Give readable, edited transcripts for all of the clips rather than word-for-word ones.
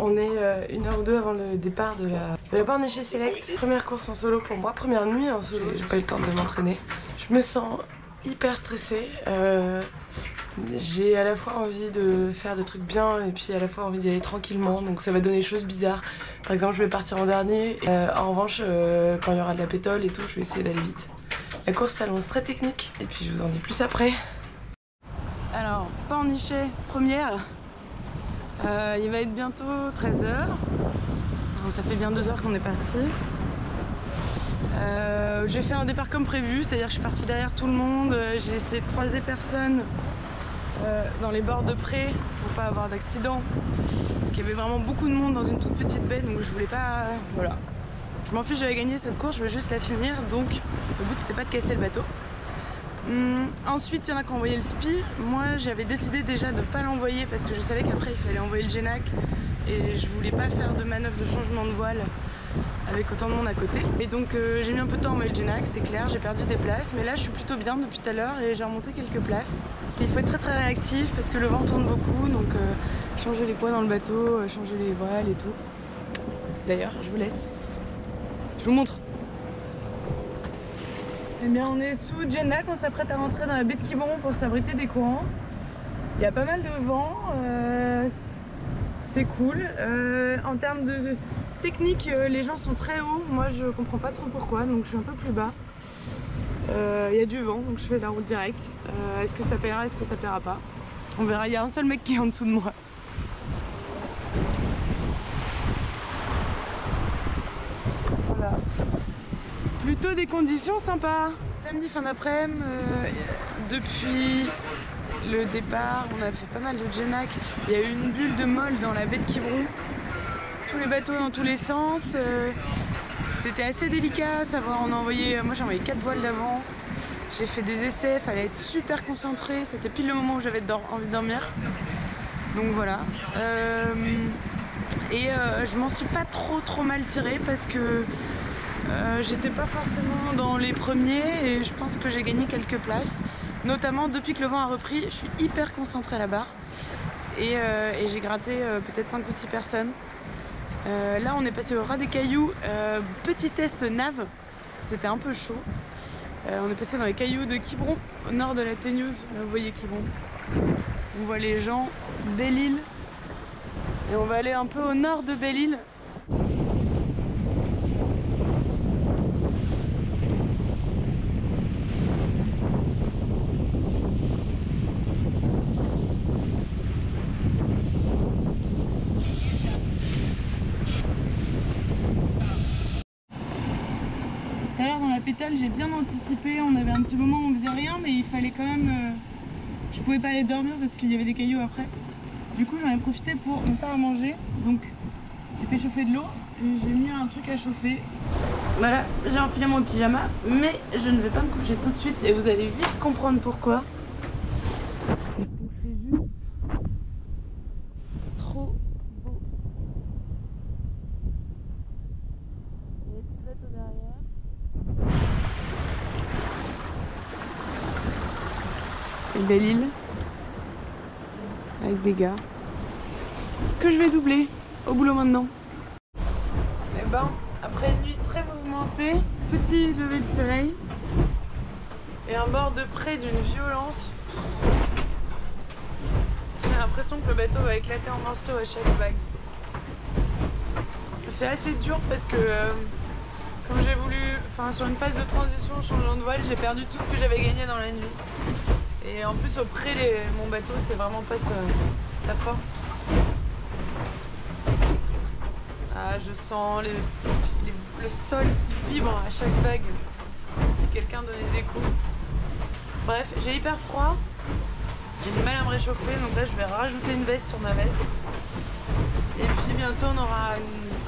On est 1 heure ou 2 avant le départ de la Pornichet Select. Première course en solo pour moi, première nuit en solo. J'ai pas eu le temps de m'entraîner. Je me sens hyper stressée. J'ai à la fois envie de faire des trucs bien et puis à la fois envie d'y aller tranquillement, donc ça va donner des choses bizarres. Par exemple, je vais partir en dernier. En revanche, quand il y aura de la pétole et tout, je vais essayer d'aller vite. La course s'annonce très technique et puis je vous en dis plus après. Alors, Pornichet première. Il va être bientôt 13 h. Donc ça fait bien 2 heures qu'on est parti. J'ai fait un départ comme prévu, c'est-à-dire que je suis partie derrière tout le monde. J'ai essayé de croiser personne dans les bords de pré pour pas avoir d'accident. Parce qu'il y avait vraiment beaucoup de monde dans une toute petite baie, donc je voulais pas. Voilà. Je m'en fiche, j'avais gagné cette course, je veux juste la finir, donc le but c'était pas de casser le bateau. Ensuite, il y en a qui ont envoyé le SPI. Moi, j'avais décidé déjà de ne pas l'envoyer parce que je savais qu'après il fallait envoyer le GENAC et je voulais pas faire de manœuvre de changement de voile avec autant de monde à côté. Et donc j'ai mis un peu de temps à envoyer le GENAC, c'est clair, j'ai perdu des places, mais là je suis plutôt bien depuis tout à l'heure et j'ai remonté quelques places. Il faut être très réactif parce que le vent tourne beaucoup, donc changer les poids dans le bateau, changer les voiles et tout. D'ailleurs, je vous laisse. Je vous montre. Eh bien, on est sous GENAC, on s'apprête à rentrer dans la baie de Quiberon pour s'abriter des courants. Il y a pas mal de vent, c'est cool. En termes de technique, les gens sont très hauts, moi je comprends pas trop pourquoi, donc je suis un peu plus bas. Il y a du vent, donc je fais la route directe. Est-ce que ça plaira, est-ce que ça plaira pas? On verra, il y a un seul mec qui est en dessous de moi. Voilà. Plutôt des conditions sympas. Samedi fin d'après-midi, depuis le départ, on a fait pas mal de GENAC. Il y a eu une bulle de molle dans la baie de Quiberon. Tous les bateaux dans tous les sens. C'était assez délicat à savoir. Moi j'ai envoyé 4 voiles d'avant. J'ai fait des essais, fallait être super concentré. C'était pile le moment où j'avais envie de dormir. Donc voilà. Je m'en suis pas trop mal tirée parce que j'étais pas forcément dans les premiers et je pense que j'ai gagné quelques places. Notamment depuis que le vent a repris, je suis hyper concentrée à la barre et j'ai gratté peut-être 5 ou 6 personnes. Là on est passé au ras des cailloux, petit test nave, c'était un peu chaud. On est passé dans les cailloux de Quiberon, au nord de la Téniouse. Là vous voyez Quiberon. On voit les gens, Belle-Île. Et on va aller un peu au nord de Belle-Île. Pétale, j'ai bien anticipé, on avait un petit moment où on faisait rien mais il fallait quand même... je pouvais pas aller dormir parce qu'il y avait des cailloux après. Du coup j'en ai profité pour me faire à manger, donc j'ai fait chauffer de l'eau et j'ai mis un truc à chauffer. Voilà, j'ai enfilé mon pyjama mais je ne vais pas me coucher tout de suite et vous allez vite comprendre pourquoi. Il fait juste trop beau. Il y a des petits bateaux derrière. Belle-Île avec des gars que je vais doubler au boulot maintenant. Et ben après une nuit très mouvementée, petit lever de soleil et un bord de près d'une violence. J'ai l'impression que le bateau va éclater en morceaux à chaque vague. C'est assez dur parce que comme j'ai voulu, sur une phase de transition changeant de voile, j'ai perdu tout ce que j'avais gagné dans la nuit. Et en plus au près, mon bateau c'est vraiment pas sa force. Ah, je sens le sol qui vibre à chaque vague, comme si quelqu'un donnait des coups. Bref, j'ai hyper froid, j'ai du mal à me réchauffer, donc là je vais rajouter une veste sur ma veste. Et puis bientôt on aura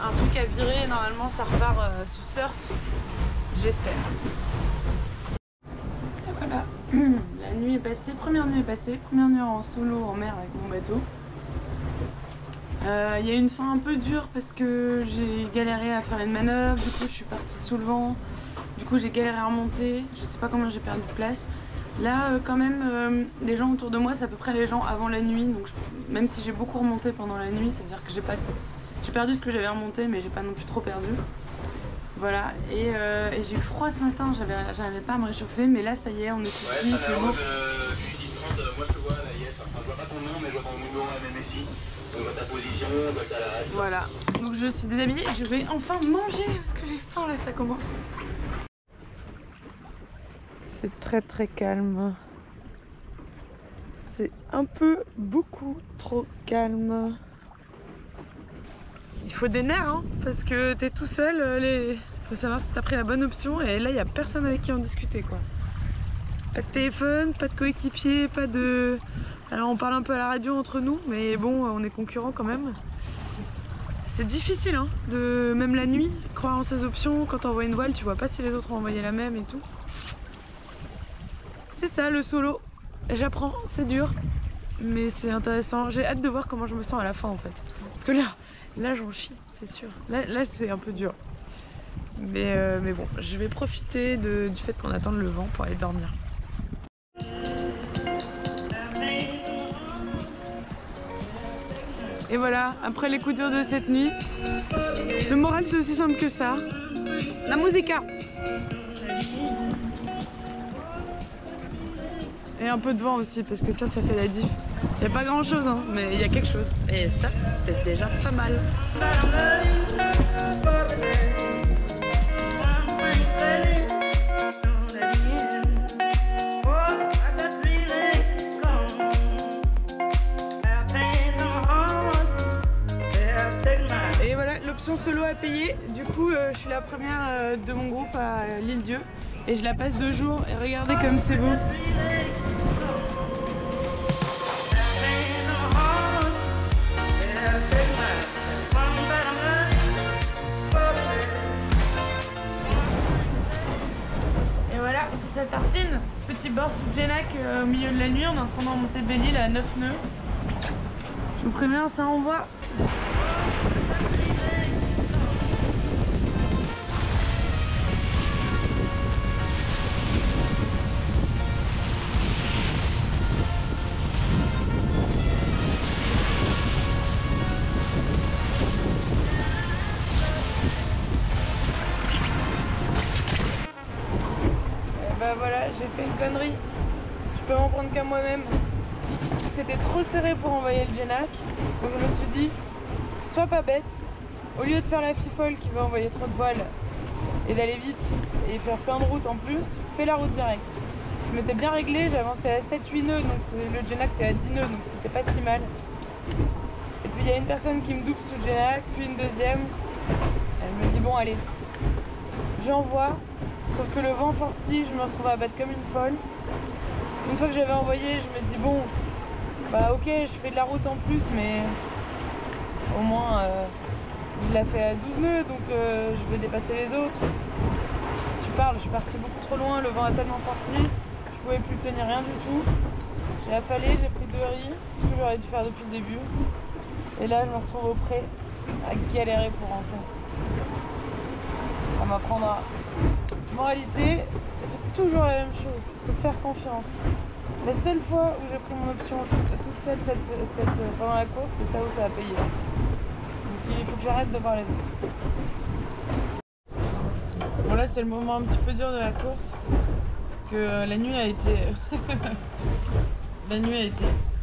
un truc à virer, normalement ça repart sous surf, j'espère. Et voilà. La nuit est passée, première nuit en solo en mer avec mon bateau. Il y a eu une fin un peu dure parce que j'ai galéré à faire une manœuvre, du coup je suis partie sous le vent, du coup j'ai galéré à remonter, je sais pas combien j'ai perdu de place. Là quand même les gens autour de moi c'est à peu près les gens avant la nuit, donc même si j'ai beaucoup remonté pendant la nuit, ça veut dire que j'ai pas J'ai perdu ce que j'avais remonté, mais j'ai pas non plus trop perdu. Voilà, et j'ai eu froid ce matin, j'arrivais pas à me réchauffer, mais là ça y est, on est sous ski, il fait beau. Moi je te vois là, yes, enfin je vois pas ton nom, mais je vois ton numéro à la MSI. Je vois ta position, t'as la reste. Voilà, donc je suis déshabillée, je vais enfin manger parce que j'ai faim là, ça commence. C'est très très calme. C'est un peu beaucoup trop calme. Il faut des nerfs hein, parce que t'es tout seul, faut savoir si t'as pris la bonne option et là il n'y a personne avec qui en discuter quoi. Pas de téléphone, pas de coéquipier, pas de... Alors on parle un peu à la radio entre nous mais bon on est concurrents quand même. C'est difficile hein, de même la nuit, croire en ses options, quand t'envoies une voile tu vois pas si les autres ont envoyé la même et tout. C'est ça le solo, j'apprends, c'est dur mais c'est intéressant, j'ai hâte de voir comment je me sens à la fin en fait. Parce que là j'en chie, c'est sûr. Là c'est un peu dur. Mais bon, je vais profiter du fait qu'on attende le vent pour aller dormir. Et voilà, après les coups durs de cette nuit, le moral c'est aussi simple que ça. La musica. Et un peu de vent aussi, parce que ça fait la diff. Il n'y a pas grand chose, hein, mais il y a quelque chose. Et ça, c'est déjà pas mal. Et voilà, l'option solo à payer. Du coup, je suis la première de mon groupe à l'Île-Dieu. Et je la passe 2 jours. Et regardez comme c'est beau. Sa tartine, petit bord sous Genac au milieu de la nuit, on est en train de remonter Belle-Île à 9 nœuds. Je vous préviens, ça envoie. Bah voilà, j'ai fait une connerie. Je peux m'en prendre qu'à moi-même. C'était trop serré pour envoyer le Genac. Donc je me suis dit, sois pas bête. Au lieu de faire la fifole qui va envoyer trop de voiles et d'aller vite et faire plein de routes en plus, fais la route directe. Je m'étais bien réglé, j'ai avancé à 7-8 nœuds, donc le Genac était à 10 nœuds, donc c'était pas si mal. Et puis il y a une personne qui me double sous le Genac, puis une deuxième. Elle me dit bon allez, j'envoie. Sauf que le vent forci, je me retrouve à battre comme une folle. Une fois que j'avais envoyé, je me dis bon, bah ok, je fais de la route en plus, mais au moins je la fais à 12 nœuds, donc je vais dépasser les autres. Tu parles, je suis partie beaucoup trop loin, le vent a tellement forci, je pouvais plus tenir rien du tout. J'ai affalé, j'ai pris 2 riz, ce que j'aurais dû faire depuis le début. Et là, je me retrouve au pré à galérer pour rentrer. Ça m'apprendra. Moralité, c'est toujours la même chose, c'est faire confiance. La seule fois où j'ai pris mon option toute seule pendant la course, c'est ça où ça a payé. Donc il faut que j'arrête de voir les autres. Bon là c'est le moment un petit peu dur de la course, parce que la nuit a été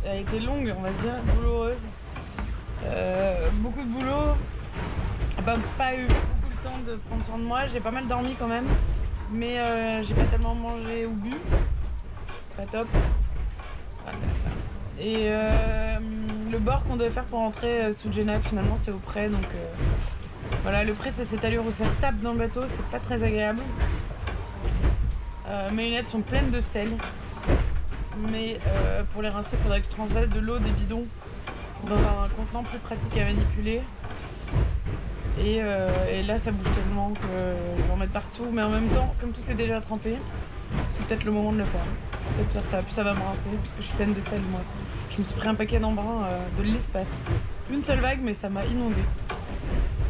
a été longue, on va dire, douloureuse. Beaucoup de boulot, pas eu beaucoup de temps de prendre soin de moi, j'ai pas mal dormi quand même. Mais j'ai pas tellement mangé ou bu, pas top. Et le bord qu'on devait faire pour rentrer sous Genac finalement c'est au pré, donc voilà, le pré c'est cette allure où ça tape dans le bateau, c'est pas très agréable. Mes lunettes sont pleines de sel, mais pour les rincer il faudrait que je transvase de l'eau des bidons dans un contenant plus pratique à manipuler. Et là ça bouge tellement que je vais en mettre partout, mais en même temps comme tout est déjà trempé, c'est peut-être le moment de le faire. Peut-être faire ça, puis ça va me rincer puisque je suis pleine de sel moi. Je me suis pris un paquet d'embrun de l'espace. Une seule vague mais ça m'a inondée.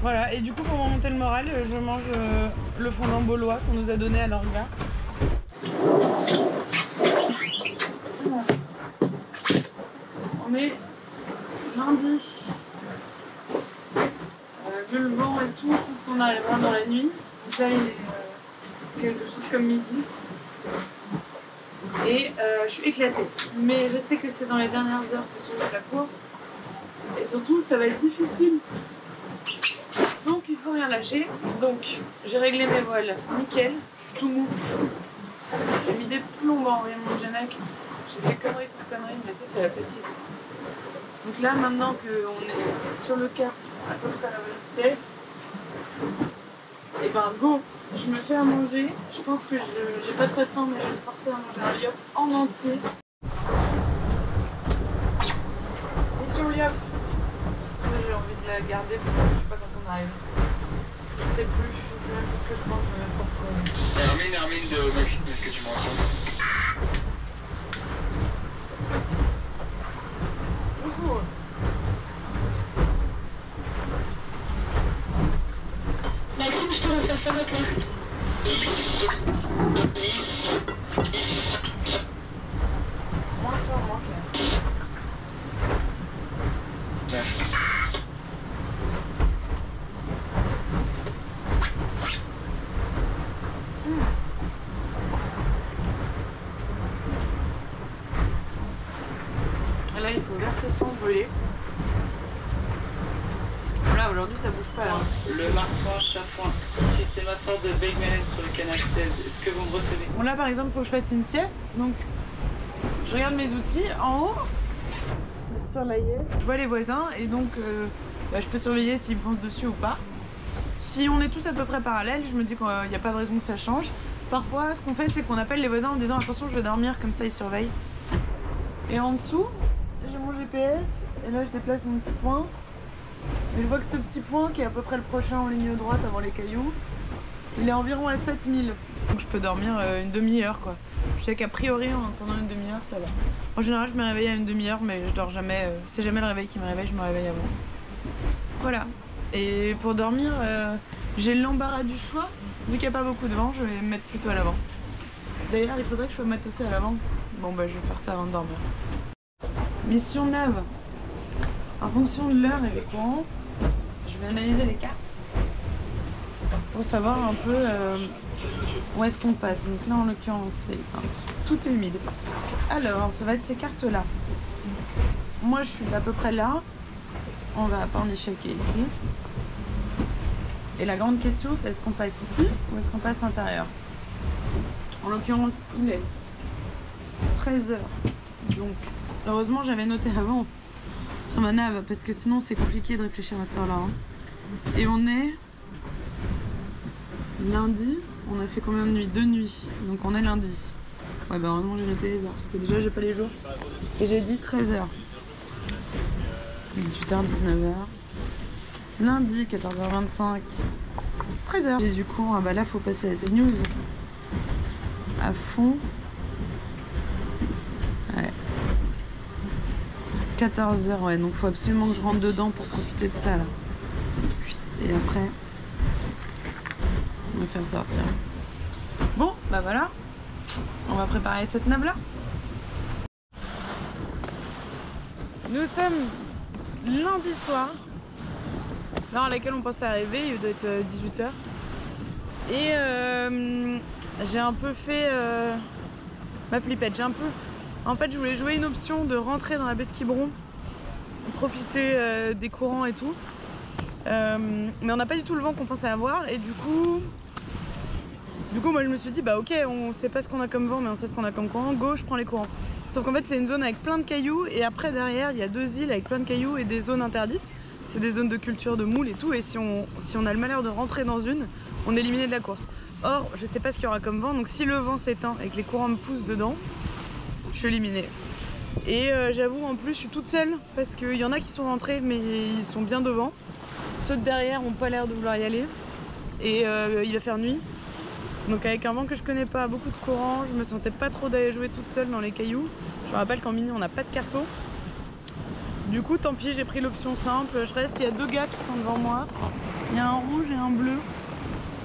Voilà, et du coup pour remonter le moral, je mange le fondant baulois qu'on nous a donné à l'orga. On est lundi. peu le vent et tout, je pense qu'on arrivera dans la nuit. Donc là il est quelque chose comme midi. Et je suis éclatée. Mais je sais que c'est dans les dernières heures que s'ouvre la course. Et surtout ça va être difficile. Donc il faut rien lâcher. Donc j'ai réglé mes voiles nickel. Je suis tout mou. J'ai mis des plombs en voyant mon Janak. J'ai fait conneries sur conneries, mais ça c'est la fatigue. Donc là maintenant qu'on est sur le cap à peu près à la bonne vitesse, et ben go, je me fais à manger. Je pense que j'ai pas très faim, mais je vais me forcer à manger un liop en entier. Et sur liop, j'ai envie de la garder parce que je sais pas quand on arrive. Je ne sais même plus ce que je pense de ma propre. Hermine de Maxime, est-ce que tu m'entends? Maxime, je te reçois ça avec là. Moins fort, moins clair. Là, il faut verser sans brûler. Là, aujourd'hui, ça bouge pas. Là. Le marquant chafouin, système à force de Bagman sur le canal 16. Est-ce que vous me recevez? Bon, là, par exemple, il faut que je fasse une sieste. Donc, je regarde mes outils en haut. Sur la yelle. Je vois les voisins et donc, je peux surveiller s'ils me foncent dessus ou pas. Si on est tous à peu près parallèles, je me dis qu'il n'y a pas de raison que ça change. Parfois, ce qu'on fait, c'est qu'on appelle les voisins en disant attention, je vais dormir, comme ça ils surveillent. Et en dessous, j'ai mon GPS et là je déplace mon petit point. Et je vois que ce petit point qui est à peu près le prochain en ligne droite avant les cailloux, il est environ à 7000. Donc je peux dormir une demi-heure quoi. Je sais qu'a priori pendant une demi-heure ça va. En général je me réveille à une demi-heure mais je dors jamais, c'est jamais le réveil qui me réveille, je me réveille avant. Voilà. Et pour dormir, j'ai l'embarras du choix. Vu qu'il n'y a pas beaucoup de vent, je vais me mettre plutôt à l'avant. D'ailleurs il faudrait que je sois matossée à l'avant. Bon bah je vais faire ça avant de dormir. Mission nav. En fonction de l'heure et des courants, je vais analyser les cartes pour savoir un peu où est-ce qu'on passe. Donc là en l'occurrence tout est humide. Alors ça va être ces cartes là. Moi je suis à peu près là. On va pas en échequer ici. Et la grande question c'est est-ce qu'on passe ici ou est-ce qu'on passe intérieur. En l'occurrence il est 13h. Donc heureusement j'avais noté avant sur ma nav parce que sinon c'est compliqué de réfléchir à cette heure là hein. Et on est lundi, on a fait combien de nuits? 2 nuits, donc on est lundi. Ouais bah heureusement j'ai noté les heures parce que déjà j'ai pas les jours. Et j'ai dit 13h 18h 19h lundi 14h25 13h. J'ai du cours, ah bah là faut passer à tes news à fond. Ouais 14h, ouais, donc faut absolument que je rentre dedans pour profiter de ça là. Et après, on va faire sortir. Bon, bah voilà, on va préparer cette nav là. Nous sommes lundi soir, l'heure à laquelle on pensait arriver, il doit être 18h. Et j'ai un peu fait ma flippette, En fait, je voulais jouer une option de rentrer dans la baie de Quiberon, profiter des courants et tout. Mais on n'a pas du tout le vent qu'on pensait avoir. Et du coup, moi je me suis dit, bah ok, on sait pas ce qu'on a comme vent, mais on sait ce qu'on a comme courant. Go, je prends les courants. Sauf qu'en fait, c'est une zone avec plein de cailloux. Et après, derrière, il y a 2 îles avec plein de cailloux et des zones interdites. C'est des zones de culture de moules et tout. Et si on a le malheur de rentrer dans une, on est éliminé de la course. Or, je sais pas ce qu'il y aura comme vent. Donc si le vent s'éteint et que les courants me poussent dedans, je suis éliminée. Et j'avoue en plus je suis toute seule parce qu'il y en a qui sont rentrés mais ils sont bien devant. Ceux de derrière n'ont pas l'air de vouloir y aller. Et il va faire nuit. Donc avec un vent que je connais pas, beaucoup de courant, je me sentais pas trop d'aller jouer toute seule dans les cailloux. Je me rappelle qu'en mini on n'a pas de carton. Du coup tant pis, j'ai pris l'option simple, je reste, il y a 2 gars qui sont devant moi. Il y a un rouge et un bleu.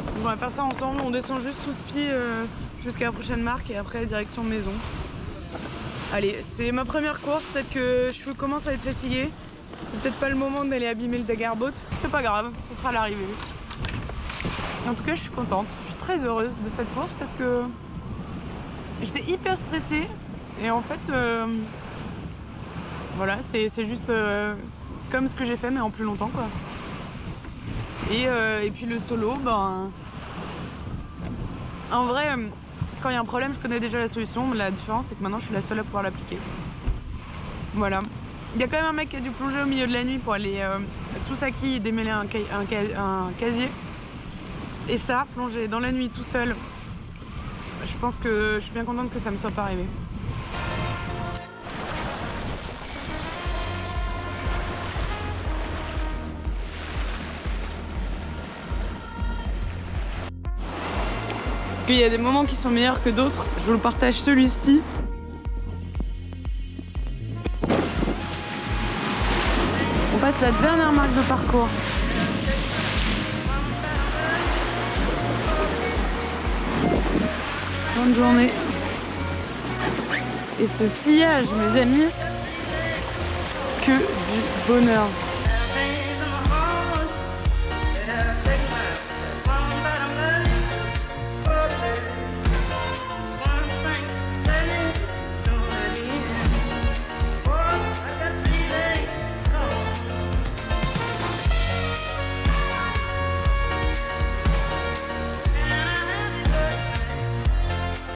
Donc on va faire ça ensemble, on descend juste sous ce pied jusqu'à la prochaine marque et après direction maison. Allez, c'est ma première course, peut-être que je commence à être fatiguée. C'est peut-être pas le moment d'aller abîmer le Daggerboat. C'est pas grave, ce sera à l'arrivée. En tout cas, je suis contente. Je suis très heureuse de cette course parce que j'étais hyper stressée. Et en fait, voilà, c'est juste comme ce que j'ai fait, mais en plus longtemps, quoi. Et puis le solo, ben... En vrai, quand il y a un problème, je connais déjà la solution. La différence, c'est que maintenant, je suis la seule à pouvoir l'appliquer. Voilà. Il y a quand même un mec qui a dû plonger au milieu de la nuit pour aller sous sa quille et démêler un casier. Et ça, plonger dans la nuit tout seul, je pense que je suis bien contente que ça me soit pas arrivé. Parce qu'il y a des moments qui sont meilleurs que d'autres. Je vous le partage celui-ci. On passe la dernière marque de parcours. Bonne journée. Et ce sillage, mes amis, que du bonheur.